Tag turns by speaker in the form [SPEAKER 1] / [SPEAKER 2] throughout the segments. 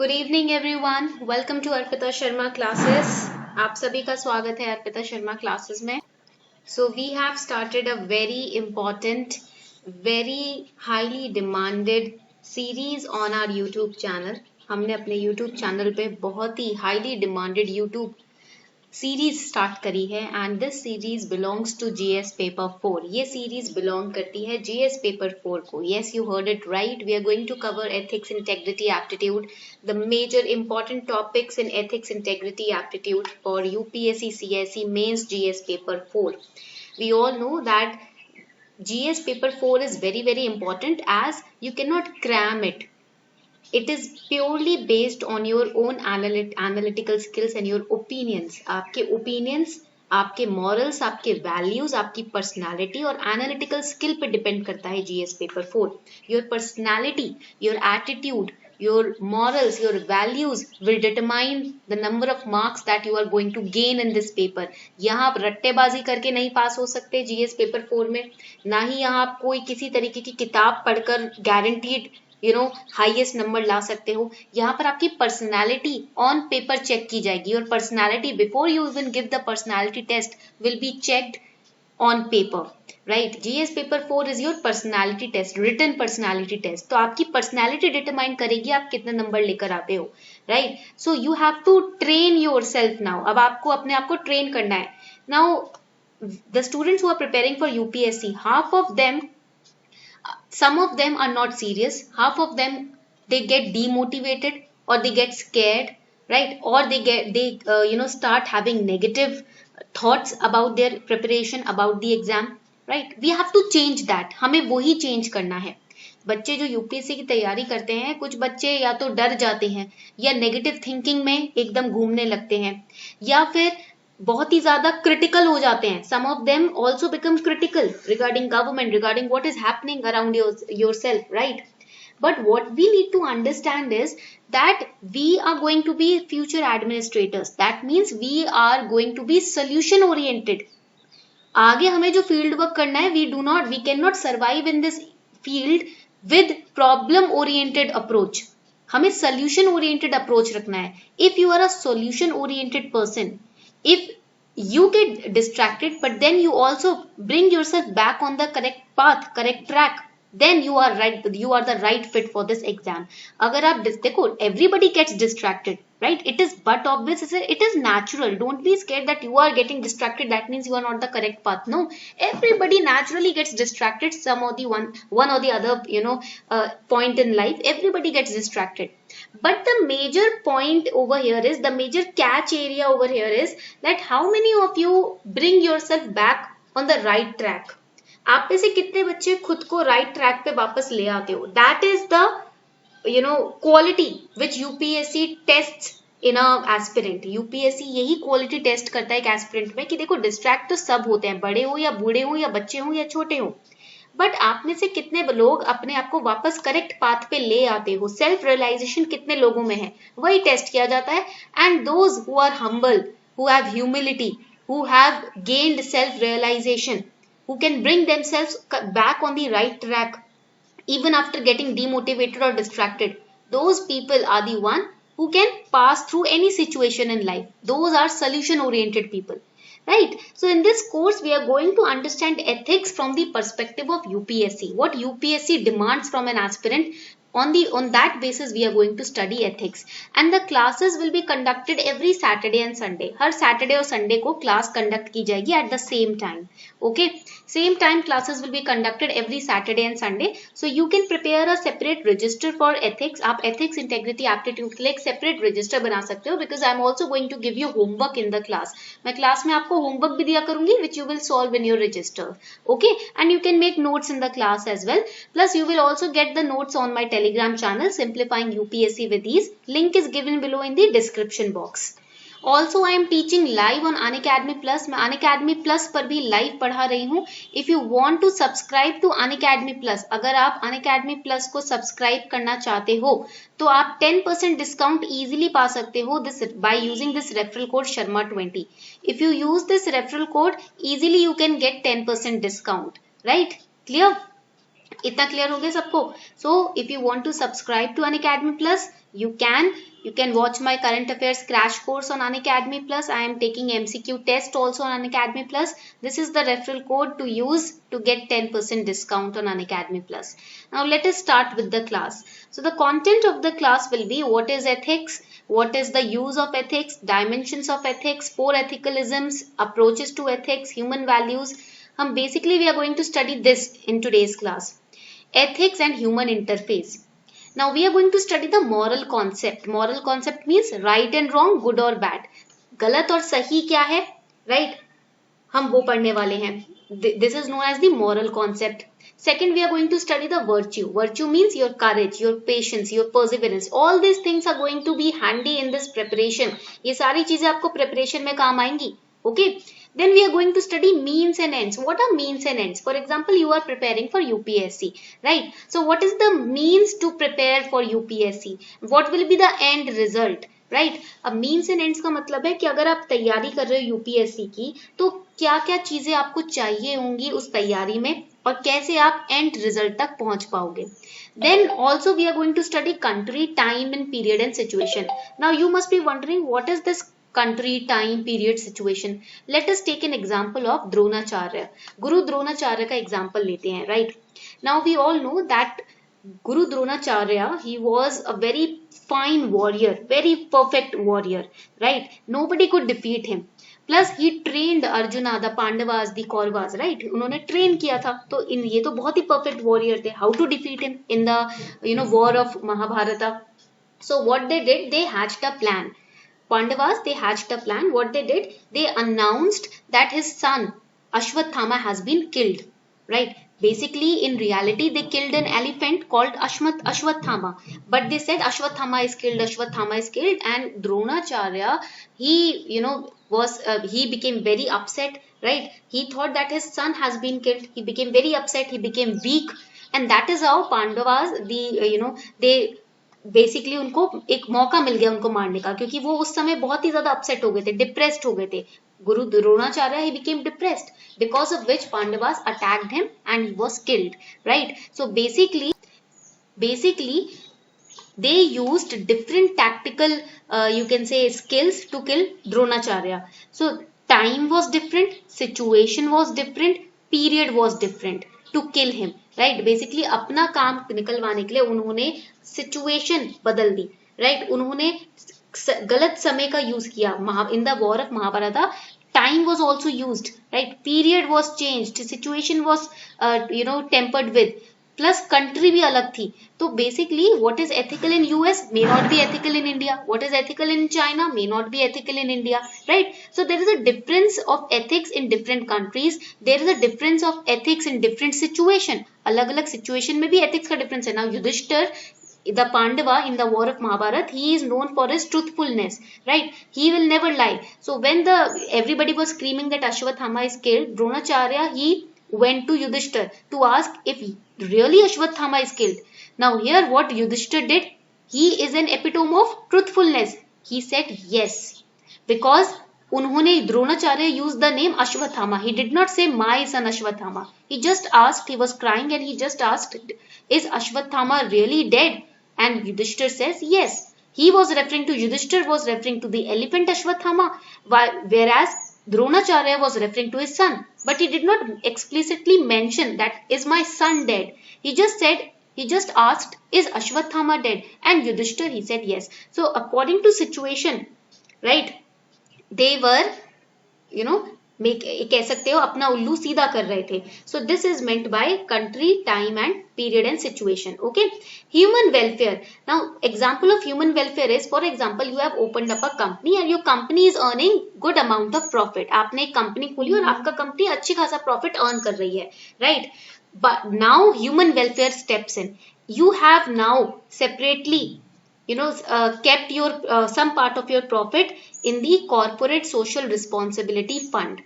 [SPEAKER 1] Good evening everyone, welcome to Arpita Sharma classes. आप सभी का स्वागत है अर्पिता शर्मा क्लासेस में। So we have started a very important, very highly demanded series on our YouTube channel. हमने अपने यूट्यूब चैनल पे बहुत ही highly demanded YouTube series start करी है and this series belongs to GS paper 4। ये सीरीज बिलोंग करती है जीएस पेपर 4 को। Yes, you heard it right. We are going to cover ethics, integrity, aptitude, the major important topics in ethics, integrity, aptitude for UPSC CSE mains GS paper 4। We all know that GS paper 4 is very important as you cannot cram it. It is purely based on your own analytical skills and your opinions. आपके opinions, आपके morals, आपके values, आपकी personality और analytical skill पे depend करता है GS paper 4. Your personality, your attitude, your morals, your values will determine the number of marks that you are going to gain in this paper. यहाँ आप रट्टेबाजी करके नहीं पास हो सकते GS पेपर 4 में, ना ही यहाँ आप कोई किसी तरीके की किताब पढ़कर guaranteed हाईएस्ट नंबर ला सकते हो। यहाँ पर आपकी पर्सनालिटी ऑन पेपर चेक की जाएगी। Your personality before you even give the personality test will be checked on paper, right. GS paper 4 is your personality test, written personality test. तो आपकी personality determine करेगी आप कितने नंबर लेकर आते हो, right. So you have to train yourself now. अब आपको अपने आप को ट्रेन करना है। Now the students who are preparing for UPSC, half of them, some of them are not serious, half of them they get demotivated or they get scared, right, or they start having negative thoughts about their preparation, about the exam, right. We have to change that. हमें वही change करना है। बच्चे जो UPSC की तैयारी करते हैं, कुछ बच्चे या तो डर जाते हैं या नेगेटिव थिंकिंग में एकदम घूमने लगते हैं या फिर बहुत ही ज्यादा क्रिटिकल हो जाते हैं। Some of them also become critical regarding government, regarding what is happening around yourself, right. But what we need to understand is that we are going to be future administrators. That means we are going to be solution oriented. आगे हमें जो field work करना है, we cannot survive in this field with problem oriented approach. हमें solution oriented approach रखना है। If you are a solution oriented person, if you get distracted but then you also bring yourself back on the correct path, correct track, then you are right, you are the right fit for this exam. अगर आप देखो, everybody gets distracted, right? It is but obvious, it is natural. Don't be scared that you are getting distracted, that means you are not the correct path. No, everybody naturally gets distracted some or the one or the other point in life. Everybody gets distracted. But the major point over here is, the major catch area over here is that how many of you bring yourself back on the right track. आप में से कितने बच्चे खुद को right track पे वापस ले आते हो? That is the quality which UPSC test in a aspirant. UPSC यही क्वालिटी टेस्ट करता है एक एस्पिरेंट में कि देखो, डिस्ट्रैक्ट तो सब होते हैं, बड़े हो या बूढ़े हो या बच्चे हो या छोटे हो, बट आप में से कितने लोग अपने आप को वापस करेक्ट पाथ पे ले आते हो? सेल्फ रियलाइजेशन कितने लोगों में है, वही टेस्ट किया जाता है। And those who are humble, who have humility, who have gained self realization, who can bring themselves back on the right track even after getting demotivated or distracted, those people are the one who can pass through any situation in life. Those are solution oriented people, right? So in this course we are going to understand ethics from the perspective of UPSC. What UPSC demands from an aspirant, on that basis we are going to study ethics. And the classes will be conducted every Saturday and Sunday. Her Saturday और Sunday को class conduct की जाएगी at the same time. Okay, same time classes will be conducted every Saturday and Sunday. So you can prepare a separate register for ethics. आप ethics, integrity, aptitude के लिए एक separate register बना सकते हो, because I am also going to give you homework in the class. मैं class में आपको homework भी दिया करूँगी which you will solve in your register. Okay, and you can make notes in the class as well. Plus you will also get the notes on my Telegram channel, Simplifying UPSC with Ease. Link is given below in the description box. Also I am teaching live on Unacademy Plus. मैं Unacademy Plus पर भी live पढ़ा रही हूँ. If you want to subscribe to Unacademy Plus, अगर आप Unacademy Plus को subscribe करना चाहते हो तो आप 10% discount easily पा सकते हो by using this referral code Sharma20. If you use this referral code, easily you can get 10% discount, right? Clear? इतना क्लियर हो गया सबको? So if you want to subscribe to Unacademy Plus, you can You can watch my current affairs crash course on Unacademy Plus. I am taking MCQ test also on Unacademy Plus. This is the referral code to use to get 10% discount on Unacademy Plus. Now let us start with the class. So the content of the class will be what is ethics, what is the use of ethics, dimensions of ethics, 4 ethicalisms, approaches to ethics, human values. Basically we are going to study this in today's class. Ethics and human interface. Now we are going to study the moral concept. Moral concept means right and wrong, good or bad. गलत और सही क्या है, right? हम वो पढ़ने वाले हैं. This is known as the moral concept. Second, we are going to study the virtue. Virtue means your courage, your patience, your perseverance. All these things are going to be handy in this preparation. ये सारी चीजें आपको preparation में काम आएंगी. Okay. Then we are going to study means and ends. What are means and ends? For example, you are preparing for UPSC, right? So what is the means to prepare for UPSC? What will be the end result, right? अब means and ends का मतलब है कि अगर आप तैयारी कर रहे हो UPSC की तो क्या क्या चीजें आपको चाहिए होंगी उस तैयारी में और कैसे आप end result तक पहुंच पाओगे. Then also we are going to study country, time and period and situation. Now you must be wondering what is this country, time, period, situation. Let us take an example of Dronacharya. Guru Dronacharya का example लेते हैं, right? Now we all know that Guru Dronacharya, he was a very fine warrior, very perfect warrior, right? Nobody could defeat him. Plus he trained Arjuna, the Pandavas, the Kauravas, right? उन्होंने train किया था, तो ये तो बहुत ही perfect warrior थे. How to defeat him in the war of Mahabharata? So what they did, they hatched a plan. Pandavas, they hatched a plan. What they did, they announced that his son Ashwathama has been killed, right? Basically, in reality, they killed an elephant called Ashwathama. But they said Ashwathama is killed, Ashwathama is killed. And Dronacharya, he, he became very upset, right? He thought that his son has been killed. He became very upset. He became weak. And that is how Pandavas, they basically उनको एक मौका मिल गया उनको मारने का, क्योंकि वो उस समय बहुत ही ज्यादा अपसेट हो गए थे, डिप्रेस्ड हो गए थे. गुरु Dronacharya he became depressed, because of which Pandavas attacked him and he was killed, right? So basically they used different tactical you can say skills to kill Dronacharya. So time was different, situation was different, period was different to kill him, right? Basically अपना काम निकलवाने के लिए उन्होंने situation बदल दी, right? उन्होंने गलत समय का यूज किया. In the war of Mahabharata time was also used, right? Period was changed, situation was tempered with, plus country भी अलग थी. तो basically what is ethical in US may not be ethical in India, what is ethical in China may not be ethical in India, right? So there is a difference of ethics in different countries, there is a difference of ethics in different situation. अलग अलग situation में भी ethics का difference है. Now Yudhishthira, the Pandava in the war of Mahabharata, he is known for his truthfulness, right? He will never lie. So when everybody was screaming that Ashwathama is killed, Dronacharya, he went to Yudhishthir to ask if really Ashwathama is killed. Now here what Yudhishthir did, he is an epitome of truthfulness. He said yes, because उन्होंने Dronacharya used the name Ashwathama. He did not say my son Ashwathama. He just asked, he was crying and he just asked, is Ashwathama really dead? And Yudhishthir says yes. Yudhishthir was referring to the elephant Ashwathama, whereas Dronacharya was referring to his son. But he did not explicitly mention that is my son dead. He just asked, is Ashwathama dead? And Yudhishthir, he said yes. So according to situation, right, they were, कह सकते हो अपना उल्लू सीधा कर रहे थे. So this is meant by country, time and period and situation. Okay. Human welfare. Now example of human welfare is, for example, you have opened up a company and your company is earning good amount of profit. आपने एक company खोली और आपका company अच्छी खासा profit earn कर रही है, right? But now human welfare steps in. You have now separately kept your some part of your profit in the corporate social responsibility fund.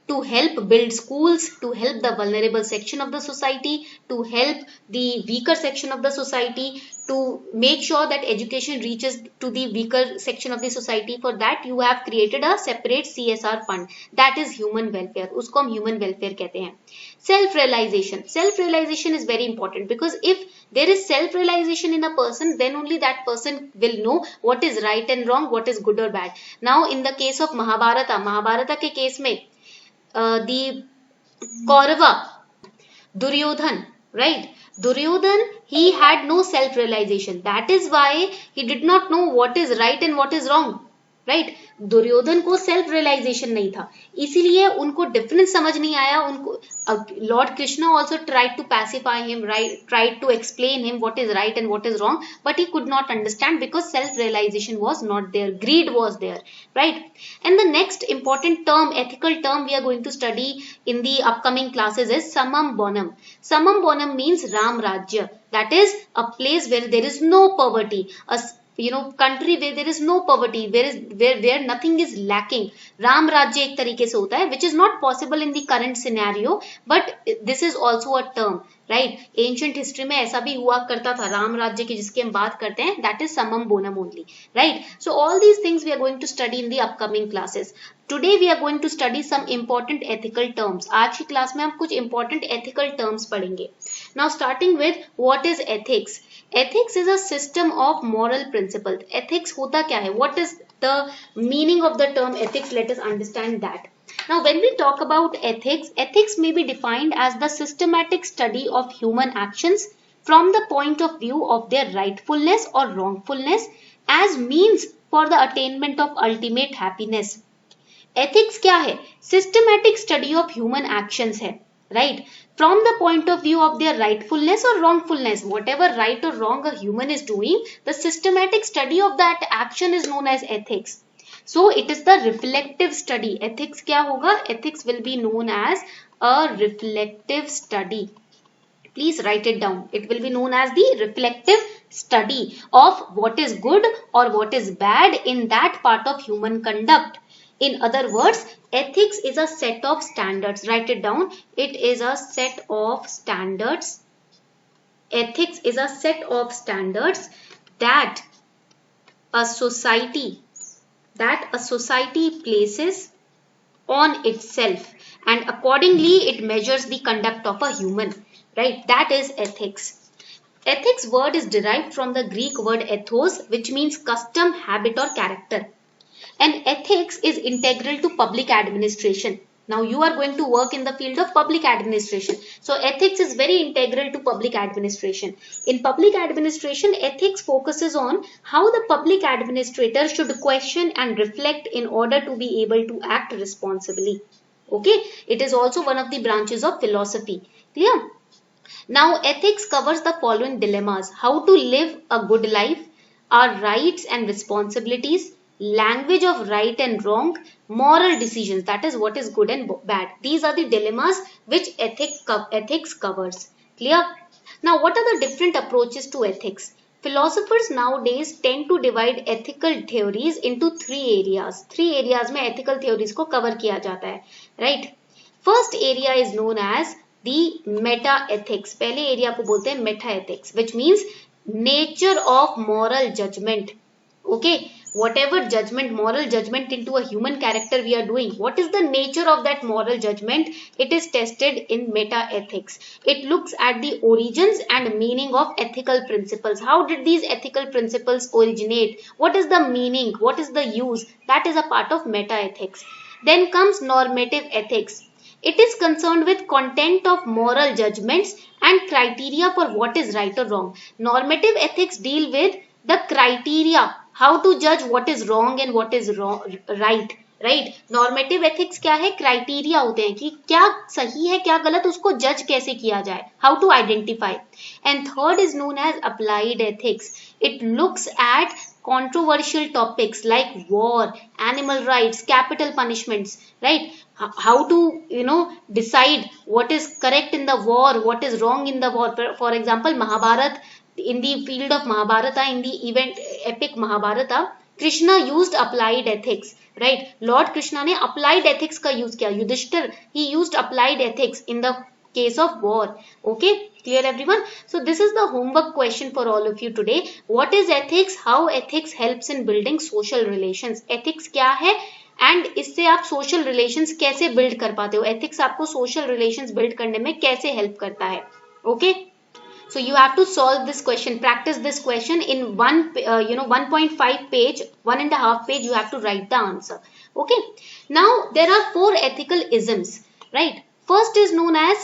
[SPEAKER 1] to help build schools, to help the vulnerable section of the society, to help the weaker section of the society, to make sure that education reaches to the weaker section of the society. For that you have created a separate CSR fund, that is human welfare, usko hum human welfare kehte hain. Self realization is very important, because if there is self realization in a person, then only that person will know what is right and wrong, what is good or bad. Now in the case of Mahabharata ke case mein, the Kaurava, Duryodhan, right? Duryodhan, he had no self realization, that is why he did not know what is right and what is wrong, right? Duryodhan को self realisation नहीं था, इसीलिए उनको difference समझ नहीं आया. उनको Lord Krishna also tried to pacify him, tried to explain him what is right and what is wrong, but he could not understand because self realization was not there, greed was there, right? And the next important term, ethical term, we are going to study in the upcoming classes is Samam Bonum. Samam Bonum means Ram Rajya, that is a place where there is no poverty, a country where there is no poverty, where nothing is lacking. Ram Rajya एक तरीके से होता है, which is not possible in the current scenario, but this is also a term, right? Ancient history में ऐसा भी हुआ करता था, राम राज्य की जिसकी हम बात करते हैं, that is Samam Bonum only, right? So all these things we are going to study in the upcoming classes. Today we are going to study some important ethical terms. आज की क्लास में हम कुछ important ethical terms पढ़ेंगे. Now starting with what is ethics. Ethics is a system of moral principles. Ethics होता क्या है? What is the meaning of the term ethics? Let us understand that. Now when we talk about ethics, ethics may be defined as the systematic study of human actions from the point of view of their rightfulness or wrongfulness as means for the attainment of ultimate happiness. Ethics क्या है? Systematic study of human actions है, right? From the point of view of their rightfulness or wrongfulness, whatever right or wrong a human is doing, the systematic study of that action is known as ethics. So it is the reflective study. Ethics क्या होगा? Ethics will be known as a reflective study. Please write it down. It will be known as the reflective study of what is good or what is bad in that part of human conduct. In other words, ethics is a set of standards. Write it down. It is a set of standards. Ethics is a set of standards that a society places on itself, and accordingly it measures the conduct of a human, right? That is ethics. Ethics word is derived from the Greek word ethos, which means custom, habit or character. And ethics is integral to public administration. Now you are going to work in the field of public administration. So ethics is very integral to public administration. In public administration, ethics focuses on how the public administrator should question and reflect in order to be able to act responsibly. Okay, it is also one of the branches of philosophy. Clear? Now ethics covers the following dilemmas: how to live a good life, our rights and responsibilities, language of right and wrong, moral decisions, that is what is good and bad. These are the dilemmas which ethics covers. Clear? Now what are the different approaches to ethics? Philosophers nowadays tend to divide ethical theories into three areas. Three areas में ethical theories को cover किया जाता है, right? First area is known as the meta ethics. पहले area को बोलते हैं meta ethics, which means nature of moral judgment. Okay, whatever judgment, moral judgment into a human character we are doing, what is the nature of that moral judgment? It is tested in meta ethics. It looks at the origins and meaning of ethical principles. How did these ethical principles originate? What is the meaning? What is the use? That is a part of meta ethics. Then comes normative ethics. It is concerned with content of moral judgments and criteria for what is right or wrong. Normative ethics deal with the criteria, how to judge what is wrong and what is wrong, right? Normative ethics क्या है? Criteria होते हैं कि क्या सही है क्या गलत, उसको जज कैसे किया जाए, how to identify. And third is known as applied ethics. It looks at controversial topics like war, animal rights, capital punishments, right? How to decide what is correct in the war, what is wrong in the war. For example, Mahabharata, in the field of Mahabharata, in the event epic Mahabharata, Krishna used applied ethics, right, Lord Krishna ने applied ethics का use किया. Yudhishthira, he used applied ethics in the case of war. Okay, clear everyone? So this is the homework question for all of you today. What is ethics? How ethics helps in building social relations? Ethics क्या है and इससे आप social relations कैसे build कर पाते हो? Ethics आपको social relations build करने में कैसे हेल्प करता है? Okay, so you have to solve this question, practice this question in 1.5 page, 1.5 page. You have to write the answer. Okay, now there are 4 ethical isms, right? First is known as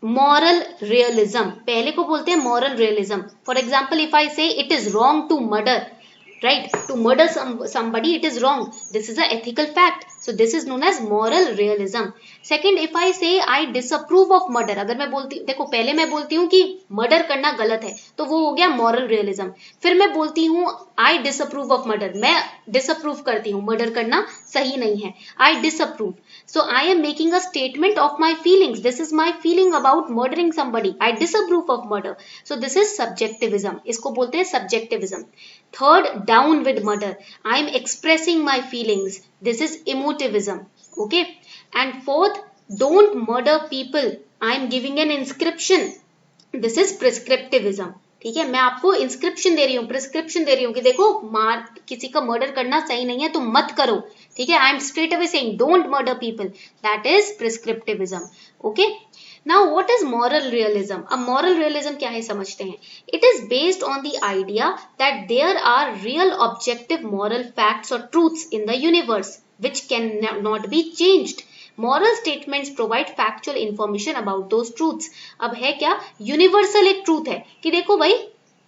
[SPEAKER 1] moral realism. पहले को बोलते हैं moral realism. For example, if I say it is wrong to murder, right, to murder somebody, it is wrong, this is an ethical fact, so this is known as moral realism. Second, if I say I disapprove of murder, अगर मैं बोलती, देखो पहले मैं बोलती हूँ कि murder करना गलत है तो वो हो गया moral realism. फिर मैं बोलती हूँ I disapprove of murder, मैं disapprove करती हूँ, मर्डर करना सही नहीं है, I disapprove. So I am making a statement of my feelings. This is my feeling about murdering somebody. I disapprove of murder. So this is subjectivism. इसको बोलते हैं subjectivism. Third, down with murder. I am expressing my feelings. This is emotivism. Okay. And fourth, don't murder people. I am giving an inscription. This is prescriptivism. ठीक है, मैं आपको inscription दे रही हूँ, prescription दे रही हूँ कि देखो मार किसी का मर्डर करना सही नहीं है तो मत करो. ठीक है, I am straight away saying don't murder people. That is prescriptivism. Okay, now what is moral realism? अब मॉरल रियलिज्म क्या है समझते हैं. It is based on the idea that there are real objective moral facts और truths in the universe which can not be changed. Moral statements provide factual information about those truths. अब है क्या, universal एक truth है कि देखो भाई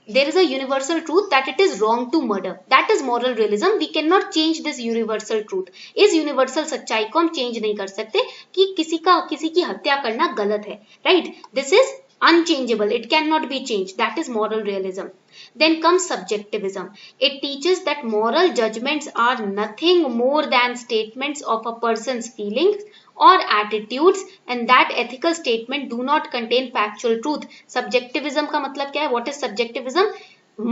[SPEAKER 1] there is a universal truth that it is wrong to murder. That is moral realism. We cannot change this universal truth. इस universal सच्चाई को हम चेंज नहीं कर सकते कि किसी की हत्या करना गलत है, right? This is unchangeable. It cannot be changed. That is moral realism. Then comes subjectivism. It teaches that moral judgments are nothing more than statements of a person's feelings or attitudes and that ethical statement do not contain factual truth. Subjectivism का मतलब क्या है? What is subjectivism?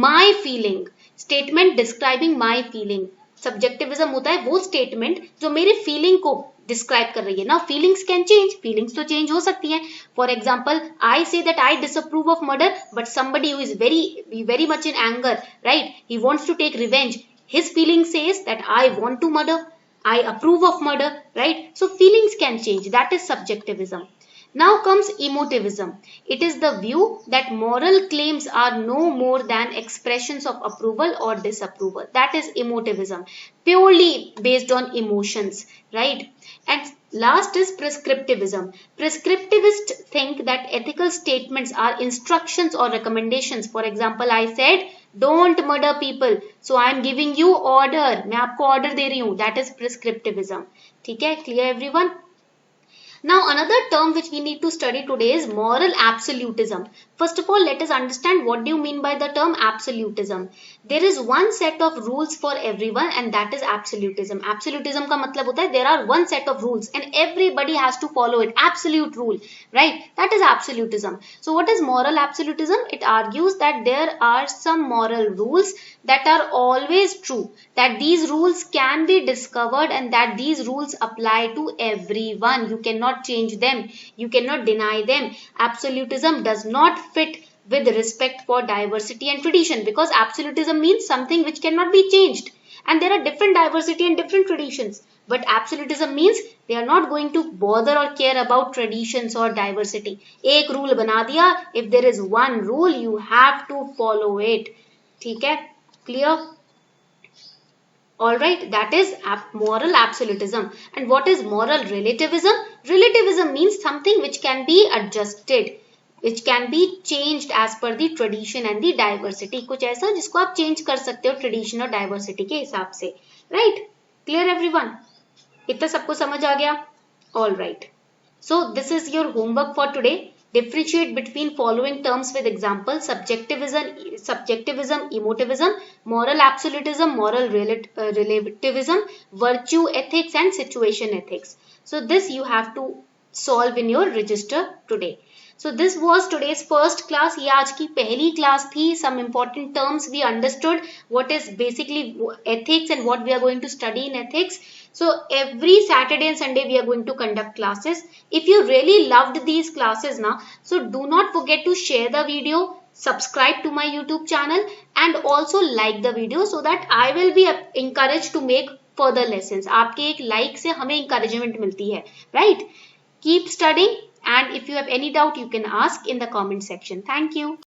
[SPEAKER 1] My feeling. Statement describing my feeling. Subjectivism होता है वो statement जो मेरे feeling को डिस्क्राइब कर रही है ना. फीलिंग्स कैन चेंज, फीलिंग्स तो चेंज हो सकती हैं. For example, I say that I disapprove of murder but somebody who is very much in anger, right, he wants to take revenge, his feeling says that I want to murder, I approve of murder, right? So feelings can change. That is subjectivism. Now comes emotivism. It is the view that moral claims are no more than expressions of approval or disapproval. That is emotivism. Purely based on emotions, right? And last is prescriptivism. Prescriptivists think that ethical statements are instructions or recommendations. For example, I said, don't murder people. So I am giving you order. मैं आपको order दे रही हूँ. That is prescriptivism. ठीक है? Clear everyone? Now another term which we need to study today is moral absolutism. First of all, let us understand what do you mean by the term absolutism. There is one set of rules for everyone and that is absolutism. Absolutism का मतलब होता है there are one set of rules and everybody has to follow it. Absolute rule, right? That is absolutism. So what is moral absolutism? It argues that there are some moral rules that are always true, that these rules can be discovered and that these rules apply to everyone. You cannot change them, you cannot deny them. Absolutism does not fit with respect for diversity and tradition because absolutism means something which cannot be changed and there are different diversity and different traditions. But absolutism means they are not going to bother or care about traditions or diversity. एक rule बना दिया, if there is one rule you have to follow it. ठीक है? Clear? Alright, that is moral absolutism. And what is moral relativism? Relativism means something which can be adjusted, which can be changed as per the tradition and the diversity. कुछ ऐसा जिसको आप change कर सकते हो tradition और diversity के हिसाब से. Right? Clear everyone? इतना सबको समझ आ गया? Alright. So this is your homework for today. Differentiate between following terms with examples: subjectivism, emotivism, moral absolutism, moral relativism, virtue ethics and situation ethics. So this you have to solve in your register today. So this was today's first class. ये आज की पहली class थी. Some important terms we understood. What is basically ethics and what we are going to study in ethics. So every Saturday and Sunday we are going to conduct classes. If you really loved these classes now, so do not forget to share the video, subscribe to my YouTube channel and also like the video so that I will be encouraged to make further lessons. आपके एक like से हमें encouragement मिलती है, right? Keep studying and if you have any doubt you can ask in the comment section. Thank you.